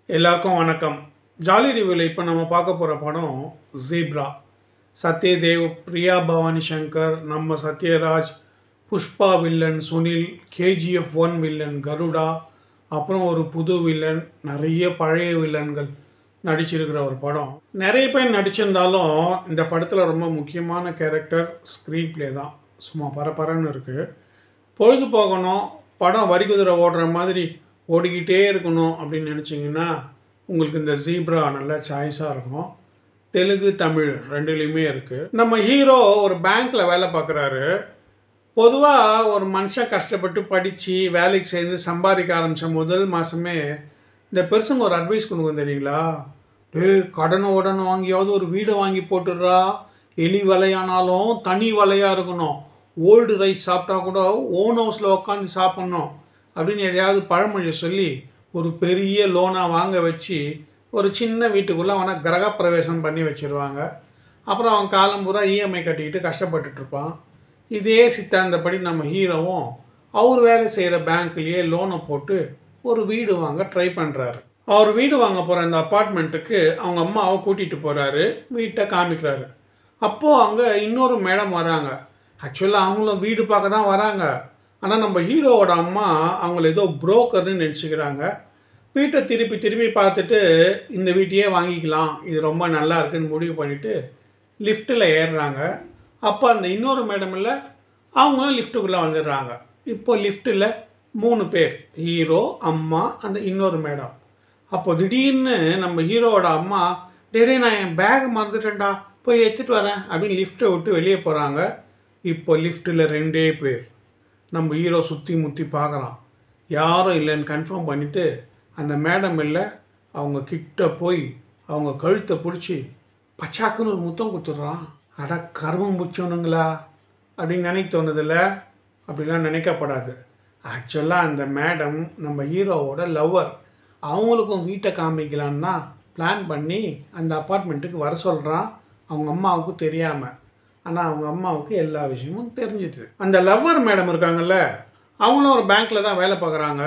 எல்லாருக்கும் வணக்கம். ஜாலி ரிவ்யூவில் இப்போ நம்ம பார்க்க போகிற படம் ஜீப்ரா. சத்யதேவ், பிரியா பவானி சங்கர், நம்ம Sathyaraj, Pushpa villain Sunil, KGF 1 villain Garuda, அப்புறம் ஒரு புது வில்லன், நிறைய பழைய வில்லன்கள் நடிச்சிருக்கிற ஒரு படம். நிறைய பேர் நடிச்சிருந்தாலும் இந்த படத்தில் ரொம்ப முக்கியமான கேரக்டர் ஸ்க்ரீன் ப்ளே தான். சும்மா பரபரன்னு இருக்குது. பொழுது போகணும், படம் வரிகுதிரை ஓடுற மாதிரி ஓடிக்கிட்டே இருக்கணும் அப்படின்னு நினச்சிங்கன்னா உங்களுக்கு இந்த ஜீப்ரா நல்ல சாய்ஸாக இருக்கும். தெலுங்கு, தமிழ் ரெண்டுலேயுமே இருக்குது. நம்ம ஹீரோ ஒரு பேங்க்கில் வேலை பார்க்குறாரு. பொதுவாக ஒரு மனுஷன் கஷ்டப்பட்டு படித்து வேலைக்கு சேர்ந்து சம்பாதிக்க ஆரம்பித்த முதல் மாதமே இந்த பெருசுங்க ஒரு அட்வைஸ் கொடுக்கும் தெரியுங்களா? கடனை உடனே வாங்கியாவது ஒரு வீடை வாங்கி போட்டுடுறா, எலி வலையானாலும் தனி வலையாக இருக்கணும், ஓல்டு ரைஸ் சாப்பிட்டா கூட ஓன் ஹவுஸில் உட்காந்து சாப்பிட்ணும் அப்படின்னு எதையாவது பழமொழியை சொல்லி ஒரு பெரிய லோனாக வாங்க வச்சு ஒரு சின்ன வீட்டுக்குள்ளே அவனை கிரகப்பிரவேசம் பண்ணி வச்சுருவாங்க. அப்புறம் அவன் காலம் பூரா இஎம்ஐ கட்டிக்கிட்டு கஷ்டப்பட்டுட்ருப்பான். இதே சித்தாந்தப்படி நம்ம ஹீரோவும் அவர் வேலை செய்கிற பேங்க்லேயே லோனை போட்டு ஒரு வீடு வாங்க ட்ரை பண்ணுறாரு. அவர் வீடு வாங்க போகிற அந்த அப்பார்ட்மெண்ட்டுக்கு அவங்க அம்மாவை கூட்டிகிட்டு போகிறாரு. வீட்டை காமிக்கிறாரு. அப்போது அங்கே இன்னொரு மேடம் வராங்க. ஆக்சுவலாக அவங்களும் வீடு பார்க்க தான் வராங்க. ஆனால் நம்ம ஹீரோவோட அம்மா அவங்கள ஏதோ புரோக்கர்னு நினச்சிக்கிறாங்க. வீட்டை திருப்பி திருப்பி பார்த்துட்டு இந்த வீட்டையே வாங்கிக்கலாம், இது ரொம்ப நல்லா இருக்குன்னு முடிவு பண்ணிவிட்டு லிஃப்ட்டில் ஏறுறாங்க. அப்போ அந்த இன்னொரு மேடம் இல்லை, அவங்களும் லிஃப்ட்டுக்குள்ளே வந்துடுறாங்க. இப்போ லிஃப்ட்டில் 3 பேர், ஹீரோ, அம்மா, அந்த இன்னொரு மேடம். அப்போ திடீர்னு நம்ம ஹீரோவோட அம்மா, டேரே நான் என் பேக் மறந்துட்டேன்டா, போய் எடுத்துகிட்டு வரேன் அப்படின்னு லிஃப்ட்டை விட்டு வெளியே போகிறாங்க. இப்போ லிஃப்ட்டில் 2 பேர். நம்ம ஹீரோ சுற்றி முற்றி பார்க்குறான், யாரும் இல்லைன்னு கன்ஃபார்ம் பண்ணிவிட்டு அந்த மேடம் இல்லை, அவங்க கிட்ட போய் அவங்க கழுத்தை பிடிச்சி பச்சாக்குன்னு ஒரு முத்தம் கொடுத்துட்றான். அட கர்மம் பிடிச்சவனுங்களா அப்படின்னு நினைக்க தோணுதில்ல? அப்படிலாம் நினைக்கப்படாது. ஆக்சுவலாக அந்த மேடம் நம்ம ஹீரோவோட லவ்வர். அவங்களுக்கும் வீட்டை காமிக்கலான்னா பிளான் பண்ணி அந்த அப்பார்ட்மெண்ட்டுக்கு வர சொல்கிறான், அவங்க அம்மாவுக்கு தெரியாமல். ஆனால் அவங்க அம்மாவுக்கு எல்லா விஷயமும் தெரிஞ்சிட்டு. அந்த லவ்வர் மேடம் இருக்காங்கல்ல, அவங்களும் ஒரு பேங்க்கில் தான் வேலை பார்க்குறாங்க.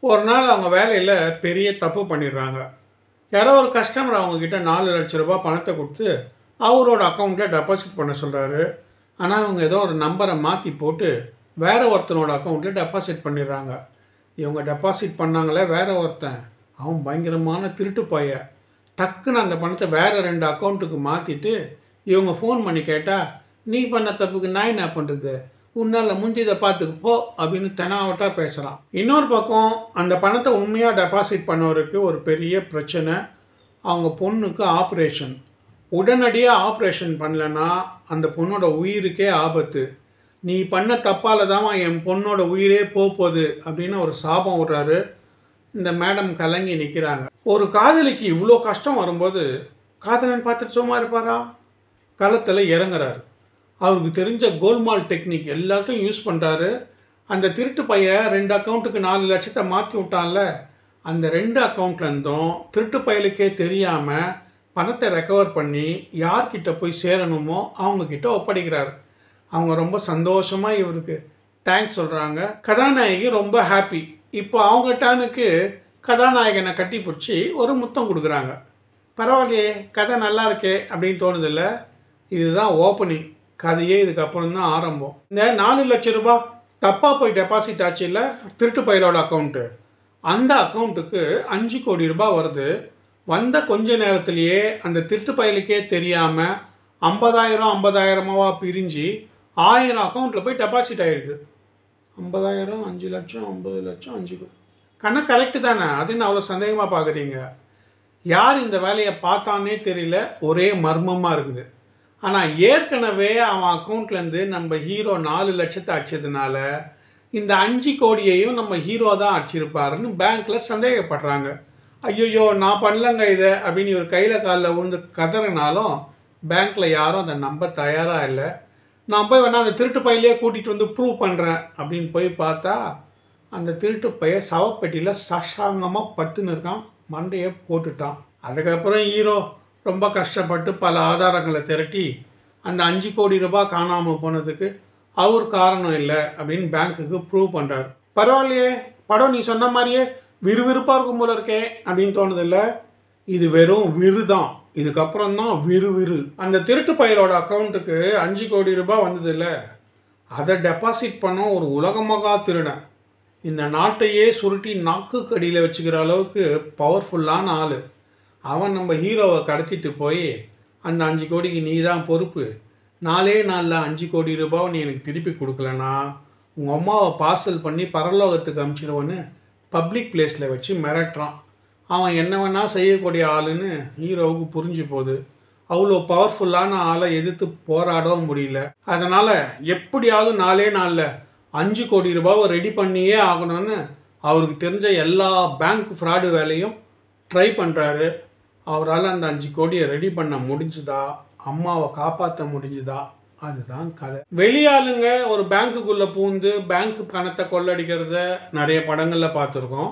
ஒரு நாள் அவங்க வேலையில் பெரிய தப்பு பண்ணிடுறாங்க. யாரோ ஒரு கஸ்டமர் அவங்கக்கிட்ட 4 லட்ச ரூபா பணத்தை கொடுத்து அவரோட அக்கௌண்ட்டில் டெபாசிட் பண்ண சொல்கிறாரு. ஆனால் அவங்க ஏதோ ஒரு நம்பரை மாற்றி போட்டு வேறு ஒருத்தனோட அக்கௌண்ட்டில் டெபாசிட் பண்ணிடுறாங்க. இவங்க டெபாசிட் பண்ணாங்களே வேறு ஒருத்தன், அவன் பயங்கரமான திருட்டு பைய. டக்குன்னு அந்த பணத்தை வேறு 2 அக்கௌண்ட்டுக்கு மாற்றிட்டு இவங்க ஃபோன் பண்ணி கேட்டால், நீ பண்ண தப்புக்கு நான் என்ன பண்ணுறது, உன்னால் முடிஞ்சதை பார்த்துக்கு போ அப்படின்னு தெனாவட்டாக பேசுகிறான். இன்னொரு பக்கம் அந்த பணத்தை உண்மையாக டெபாசிட் பண்ணவருக்கு ஒரு பெரிய பிரச்சனை. அவங்க பொண்ணுக்கு ஆப்ரேஷன். உடனடியாக ஆப்ரேஷன் பண்ணலன்னா அந்த பொண்ணோட உயிருக்கே ஆபத்து. நீ பண்ண தப்பால் தான் என் பொண்ணோட உயிரே போகுது அப்படின்னு ஒரு சாபம் விடுறாரு. இந்த மேடம் கலங்கி நிற்கிறாங்க. ஒரு காதலிக்கு இவ்வளோ கஷ்டம் வரும்போது காதலன் பார்த்துட்டு சும்மா இருப்பாரா? களத்தில் இறங்குறாரு. அவருக்கு தெரிஞ்ச கோல்மால் டெக்னிக் எல்லாத்தையும் யூஸ் பண்ணுறாரு. அந்த திருட்டு பையன் 2 அக்கௌண்ட்டுக்கு 4 லட்சத்தை மாற்றி விட்டான்ல, அந்த 2 அக்கௌண்ட்லேருந்தும் திருட்டு பயலுக்கே தெரியாமல் பணத்தை ரெக்கவர் பண்ணி யார்கிட்ட போய் சேரணுமோ அவங்கக்கிட்ட ஒப்படைக்கிறாரு. அவங்க ரொம்ப சந்தோஷமாக இவருக்கு தேங்க்ஸ் சொல்கிறாங்க. கதாநாயகி ரொம்ப ஹாப்பி. இப்போ அவங்க டர்னுக்கு கதாநாயகனை கட்டி பிடிச்சி ஒரு முத்தம் கொடுக்குறாங்க. பரவாயில்லையே, கதை நல்லா இருக்கே அப்படின்னு தோணுதில்ல? இதுதான் ஓப்பனிங். கதையே இதுக்கப்புறம் தான் ஆரம்பம். இந்த 4 லட்ச ரூபா தப்பாக போய் டெபாசிட் ஆச்சு இல்லை திருட்டு பயலோட அக்கௌண்ட்டு, அந்த அக்கௌண்ட்டுக்கு 5 கோடி ரூபாய் வருது. வந்த கொஞ்ச நேரத்திலேயே அந்த திருட்டு பயலுக்கே தெரியாமல் 50,000 பிரிஞ்சு 1000 அக்கௌண்ட்டில் போய் டெபாசிட் ஆகிடுது. 50,000, 5 லட்சம், 50 லட்சம், 5 கோடி. கணக்கு கரெக்டு தானே? அதுன்னு அவ்வளோ சந்தேகமாக பார்க்குறீங்க? யார் இந்த வேலையை பார்த்தானே தெரியல, ஒரே மர்மமாக இருக்குது. ஆனால் ஏற்கனவே அவன் அக்கௌண்ட்லேருந்து நம்ம ஹீரோ 4 லட்சத்தை அடிச்சதுனால இந்த 5 கோடியையும் நம்ம ஹீரோ தான் அடிச்சிருப்பாருன்னு பேங்க்கில் சந்தேகப்படுறாங்க. ஐயோயோ நான் பண்ணலங்க இதை அப்படின்னு இவர் கையில் காலில் விழுந்து கதறினாலும் பேங்க்கில் யாரும் அதை நம்ப தயாராக இல்லை. நான் போய் வேணால் அந்த திருட்டு பையிலே கூட்டிகிட்டு வந்து ப்ரூவ் பண்ணுறேன் அப்படின்னு போய் பார்த்தா அந்த திருட்டு பைய சவப்பெட்டியில் சஷாங்கமாக பட்டுன்னு இருக்கான், மண்டையை போட்டுட்டான். அதுக்கப்புறம் ஹீரோ ரொம்ப கஷ்டப்பட்டு பல ஆதாரங்களை திரட்டி அந்த 5 கோடி ரூபாய் காணாமல் போனதுக்கு அவர் காரணம் இல்லை அப்படின்னு பேங்க்குக்கு ப்ரூவ் பண்ணுறாரு. பரவாயில்லையே, படம் நீ சொன்ன மாதிரியே விறுவிறுப்பாக இருக்கும் போல இருக்கே அப்படின்னு தோணுதில்ல? இது வெறும் விறு தான். இதுக்கப்புறம் தான் விறு. அந்த திருட்டு பயலோட அக்கௌண்ட்டுக்கு 5 கோடி ரூபாய் வந்ததில்ல, அதை டெபாசிட் பண்ண ஒரு உலகமகா திருடன். இந்த நாட்டையே சுருட்டி நாக்குக்கு அடியில் வச்சுக்கிற அளவுக்கு பவர்ஃபுல்லான ஆள். அவன் நம்ம ஹீரோவை கடத்திட்டு போய் அந்த 5 கோடிக்கு நீ தான் பொறுப்பு, 4 நாளில் 5 கோடி ரூபாவை நீ எனக்கு திருப்பி கொடுக்கலனா உங்கள் அம்மாவை பார்சல் பண்ணி பரலோகத்துக்கு அனுப்பிச்சிடுவோன்னு பப்ளிக் பிளேஸில் வச்சு மிரட்டுறான். அவன் என்ன வேணால் செய்யக்கூடிய ஆளுன்னு ஹீரோவுக்கு புரிஞ்சு போகுது. அவ்வளோ பவர்ஃபுல்லான ஆளை எதிர்த்து போராடவும் முடியல. அதனால் எப்படியாவது 4 நாளில் 5 கோடி ரூபாவை ரெடி பண்ணியே ஆகணும்னு அவருக்கு தெரிஞ்ச எல்லா பேங்க் ஃப்ராடு வேலையும் ட்ரை பண்ணுறாரு. அவரால் அந்த 5 கோடியை ரெடி பண்ண முடிஞ்சுதா, அம்மாவை காப்பாற்ற முடிஞ்சுதா, அதுதான் கதை. வெளியாளுங்க ஒரு பேங்க்குள்ளே பூந்து பேங்க் பணத்தை கொள்ளடிக்கிறத நிறைய படங்களில் பார்த்துருக்கோம்.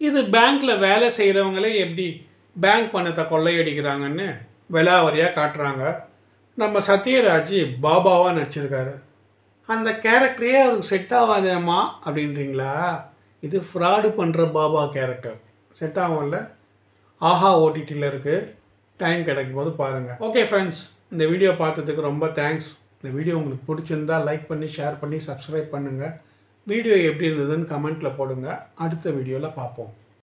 இது பேங்க்கில் வேலை செய்கிறவங்களே எப்படி பேங்க் பணத்தை கொள்ளையடிக்கிறாங்கன்னு விலாவரியாக காட்டுறாங்க. நம்ம சத்யராஜ் பாபாவாக நடிச்சிருக்காரு. அந்த கேரக்டரே அவருக்கு செட் ஆகாதேம்மா அப்படின்றீங்களா? இது ஃப்ராடு பண்ணுற பாபா கேரக்டர். செட் ஆகும்ல? ஆஹா ஓடிடியில் இருக்குது, டைம் கிடைக்கும் போது பாருங்கள். ஓகே ஃப்ரெண்ட்ஸ், இந்த வீடியோ பார்த்ததுக்கு ரொம்ப தேங்க்ஸ். இந்த வீடியோ உங்களுக்கு பிடிச்சிருந்தா லைக் பண்ணி, ஷேர் பண்ணி, சப்ஸ்கிரைப் பண்ணுங்கள். வீடியோ எப்படி இருந்ததுன்னு கமெண்ட்டில் போடுங்க. அடுத்த வீடியோவில் பார்ப்போம்.